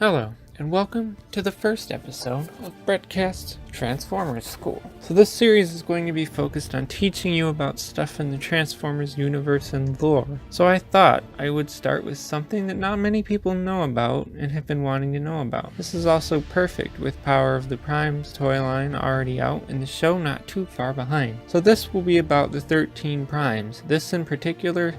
Hello, and welcome to the first episode of Brettcast's Transformers School. So this series is going to be focused on teaching you about stuff in the Transformers universe and lore. So I thought I would start with something that not many people know about and have been wanting to know about. This is also perfect with Power of the Primes toy line already out and the show not too far behind. So this will be about the 13 Primes. This in particular,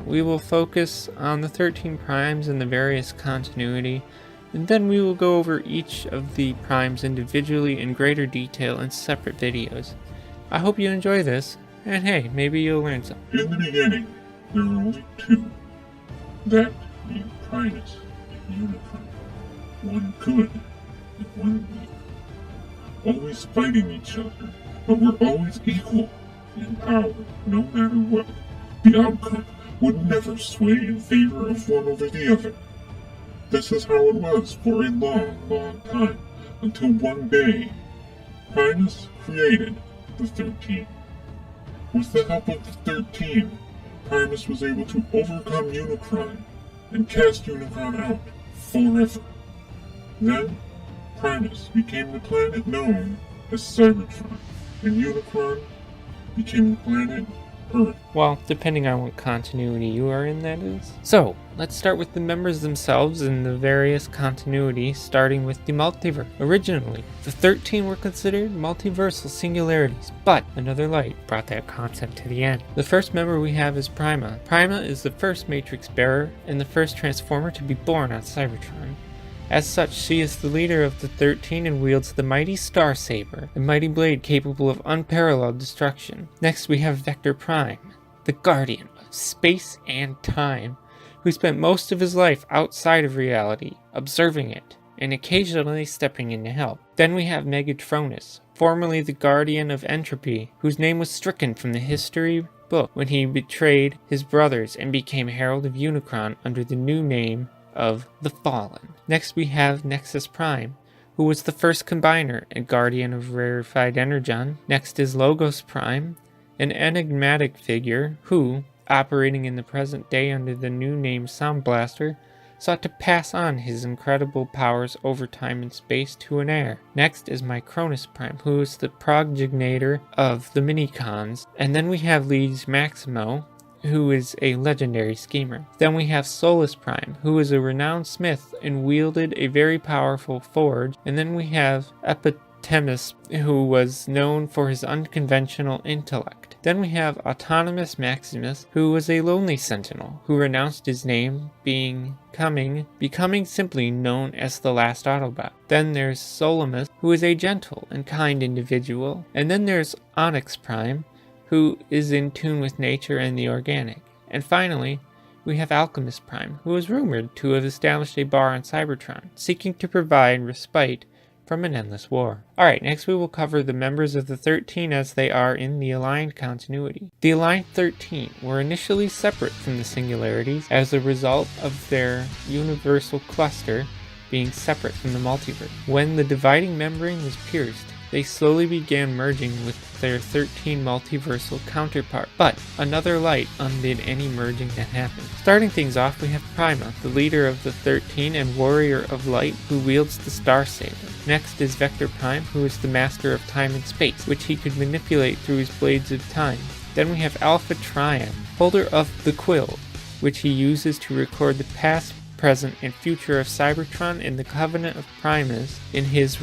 we will focus on the 13 Primes and the various continuity, and then we will go over each of the primes individually in greater detail in separate videos. I hope you enjoy this, and hey, maybe you'll learn something. In the beginning, there were only two. That being Primus and Unicron. One good and one evil. Always fighting each other, but were always equal in power, no matter what. The outcome would never sway in favor of one over the other. This is how it was for a long, long time, until one day, Primus created the 13. With the help of the 13, Primus was able to overcome Unicron and cast Unicron out forever. Then, Primus became the planet known as Cybertron, and Unicron became the planet Earth. Well, depending on what continuity you are in, that is. So, let's start with the members themselves and the various continuities, starting with the multiverse. Originally, the 13 were considered multiversal singularities, but Another Light brought that concept to the end. The first member we have is Prima. Prima is the first Matrix bearer and the first Transformer to be born on Cybertron. As such, she is the leader of the 13 and wields the mighty Star Saber, a mighty blade capable of unparalleled destruction. Next we have Vector Prime, the guardian of space and time, who spent most of his life outside of reality, observing it, and occasionally stepping in to help. Then we have Megatronus, formerly the guardian of entropy, whose name was stricken from the history book when he betrayed his brothers and became Herald of Unicron under the new name of the Fallen. Next we have Nexus Prime, who was the first combiner and guardian of rarefied energon. Next is Logos Prime, an enigmatic figure who, operating in the present day under the new name Sound Blaster, sought to pass on his incredible powers over time and space to an heir. Next is Micronus Prime, who is the progenitor of the Minicons. And then we have Liege Maximo, who is a legendary schemer. Then we have Solus Prime, who is a renowned smith and wielded a very powerful forge. And then we have Epithemus, who was known for his unconventional intellect. Then we have Autonomous Maximus, who was a lonely sentinel, who renounced his name, becoming simply known as the last Autobot. Then there's Solimus, who is a gentle and kind individual. And then there's Onyx Prime, who is in tune with nature and the organic. And finally, we have Alchemist Prime, who is rumored to have established a bar on Cybertron, seeking to provide respite from an endless war. Alright, next we will cover the members of the 13 as they are in the Aligned continuity. The Aligned 13 were initially separate from the Singularities as a result of their universal cluster being separate from the multiverse. When the dividing membrane was pierced, they slowly began merging with their 13 multiversal counterpart, but Another Light undid any merging that happened. Starting things off, we have Prima, the leader of the 13 and warrior of light who wields the Star Saber. Next is Vector Prime, who is the master of time and space, which he could manipulate through his blades of time. Then we have Alpha Trion, holder of the Quill, which he uses to record the past, present, and future of Cybertron and the Covenant of Primus in his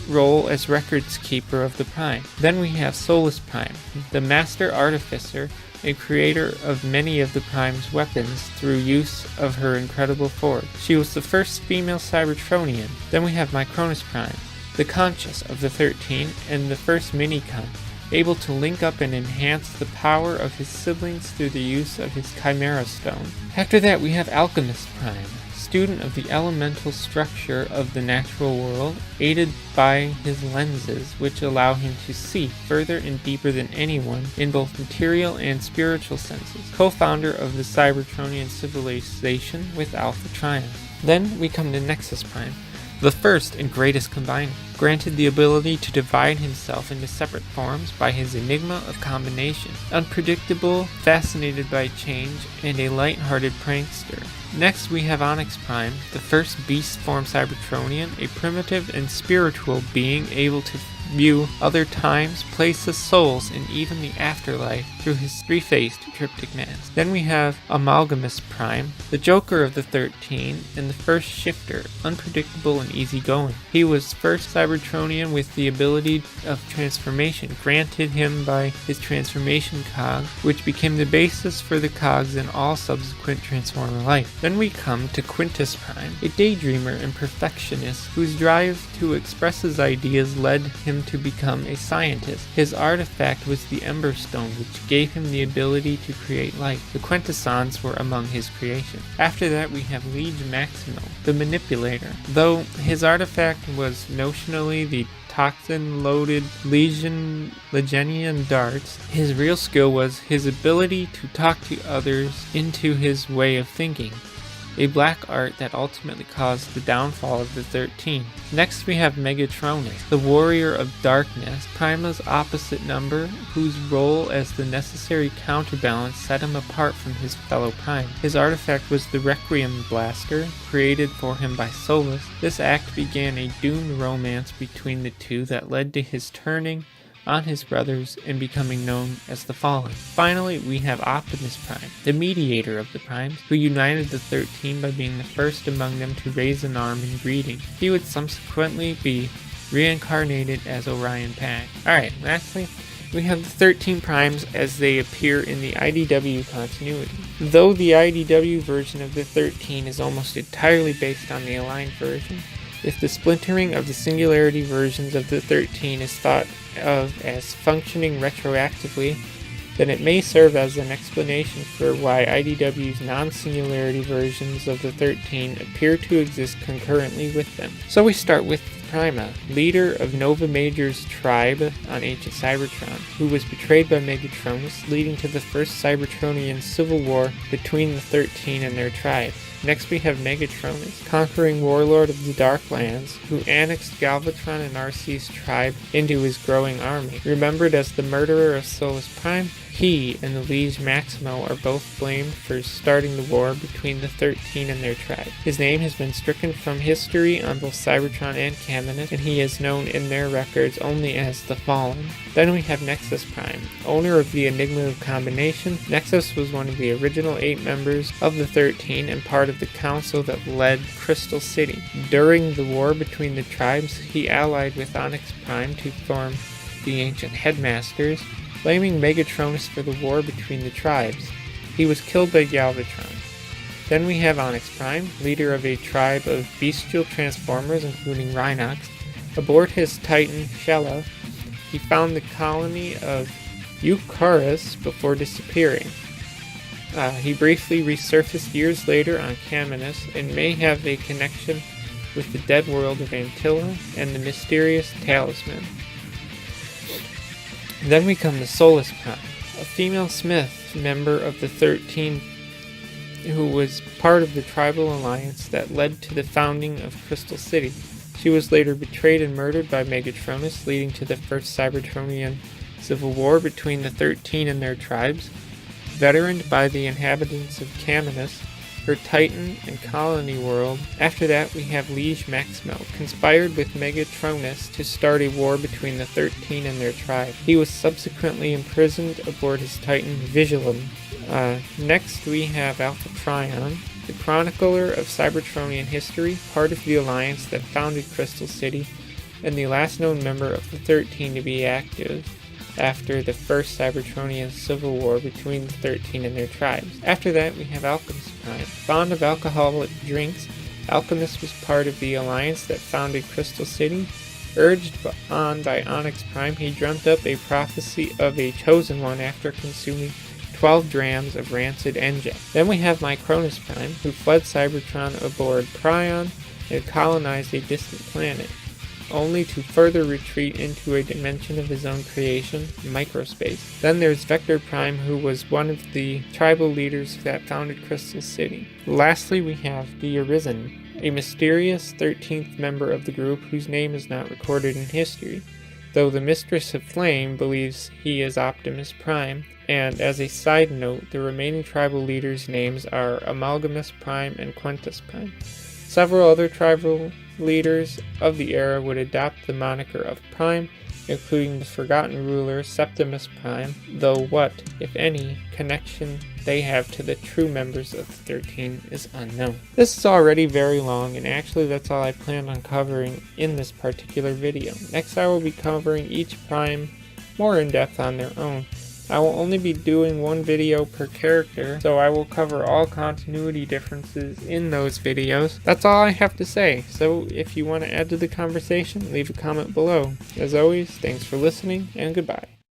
role as records keeper of the Prime. Then we have Solus Prime, the master artificer and creator of many of the Prime's weapons through use of her incredible forge. She was the first female Cybertronian. Then we have Micronus Prime, the conscious of the 13 and the first Minicon, able to link up and enhance the power of his siblings through the use of his Chimera Stone. After that we have Alchemist Prime, student of the elemental structure of the natural world, aided by his lenses, which allow him to see further and deeper than anyone in both material and spiritual senses. Co-founder of the Cybertronian civilization with Alpha Trion. Then we come to Nexus Prime, the first and greatest combiner. granted the ability to divide himself into separate forms by his enigma of combination. Unpredictable, fascinated by change, and a light-hearted prankster. Next we have Onyx Prime, the first beast form Cybertronian, a primitive and spiritual being able to view other times, places, souls, and even the afterlife through his three-faced cryptic mask. Then we have Amalgamus Prime, the Joker of the 13 and the first shifter, unpredictable and easygoing. He was first Cybertronian with the ability of transformation granted him by his transformation cog, which became the basis for the cogs in all subsequent Transformer life. Then we come to Quintus Prime, a daydreamer and perfectionist whose drive to express his ideas led him to become a scientist. His artifact was the Ember Stone, which gave him the ability to create light. The Quintessons were among his creations. After that we have Liege Maximo, the Manipulator. Though his artifact was notionally the toxin-loaded Legenian darts, his real skill was his ability to talk to others into his way of thinking, a black art that ultimately caused the downfall of the 13. Next we have Megatronus, the Warrior of Darkness, Prima's opposite number, whose role as the necessary counterbalance set him apart from his fellow Prime. His artifact was the Requiem Blaster, created for him by Solus. This act began a doomed romance between the two that led to his turning on his brothers and becoming known as the Fallen. Finally, we have Optimus Prime, the mediator of the Primes, who united the 13 by being the first among them to raise an arm in greeting. He would subsequently be reincarnated as Orion Pax. Alright, lastly, we have the 13 Primes as they appear in the IDW continuity. Though the IDW version of the 13 is almost entirely based on the Aligned version, if the splintering of the Singularity versions of the 13 is thought of as functioning retroactively, then it may serve as an explanation for why IDW's non-Singularity versions of the 13 appear to exist concurrently with them. So we start with Prima, leader of Nova Major's tribe on ancient Cybertron, who was betrayed by Megatronus, leading to the first Cybertronian civil war between the 13 and their tribe. Next we have Megatronus, conquering warlord of the Darklands, who annexed Galvatron and Arcee's tribe into his growing army. Remembered as the murderer of Solus Prime, he and the Liege Maximo are both blamed for starting the war between the 13 and their tribe. His name has been stricken from history on both Cybertron and Caminus, and he is known in their records only as the Fallen. Then we have Nexus Prime, owner of the Enigma of Combination. Nexus was one of the original 8 members of the 13 and part of the council that led Crystal City. During the war between the tribes, he allied with Onyx Prime to form the Ancient Headmasters, blaming Megatronus for the war between the tribes. He was killed by Galvatron. Then we have Onyx Prime, leader of a tribe of bestial transformers including Rhinox. Aboard his Titan, Shella, he found the colony of Eucharis before disappearing. He briefly resurfaced years later on Caminus and may have a connection with the dead world of Antilla and the mysterious Talisman. Then we come to Solus Prime, a female smith member of the 13 who was part of the tribal alliance that led to the founding of Crystal City. She was later betrayed and murdered by Megatronus, leading to the first Cybertronian civil war between the 13 and their tribes. Veteraned by the inhabitants of Caminus, her Titan and colony world. After that we have Liege Maximo, conspired with Megatronus to start a war between the 13 and their tribe. He was subsequently imprisoned aboard his Titan Vigilum. Next we have Alpha Trion, the chronicler of Cybertronian history, part of the alliance that founded Crystal City, and the last known member of the 13 to be active after the first Cybertronian civil war between the 13 and their tribes. After that, we have Alchemist Prime. Fond of alcoholic drinks, Alchemist was part of the alliance that founded Crystal City. Urged on by Onyx Prime, he dreamt up a prophecy of a chosen one after consuming 12 drams of rancid Enjet. Then we have Micronus Prime, who fled Cybertron aboard Prion and colonized a distant planet, only to further retreat into a dimension of his own creation, microspace. Then there's Vector Prime, who was one of the tribal leaders that founded Crystal City. Lastly, we have the Arisen, a mysterious 13th member of the group whose name is not recorded in history, though the Mistress of Flame believes he is Optimus Prime. And as a side note, the remaining tribal leaders' names are Amalgamus Prime and Quintus Prime. Several other tribal leaders of the era would adopt the moniker of Prime, including the forgotten ruler Septimus Prime, though what, if any, connection they have to the true members of the 13 is unknown. This is already very long, and actually that's all I planned on covering in this particular video. Next I will be covering each Prime more in depth on their own. I will only be doing one video per character, so I will cover all continuity differences in those videos. That's all I have to say, so if you want to add to the conversation, leave a comment below. As always, thanks for listening, and goodbye.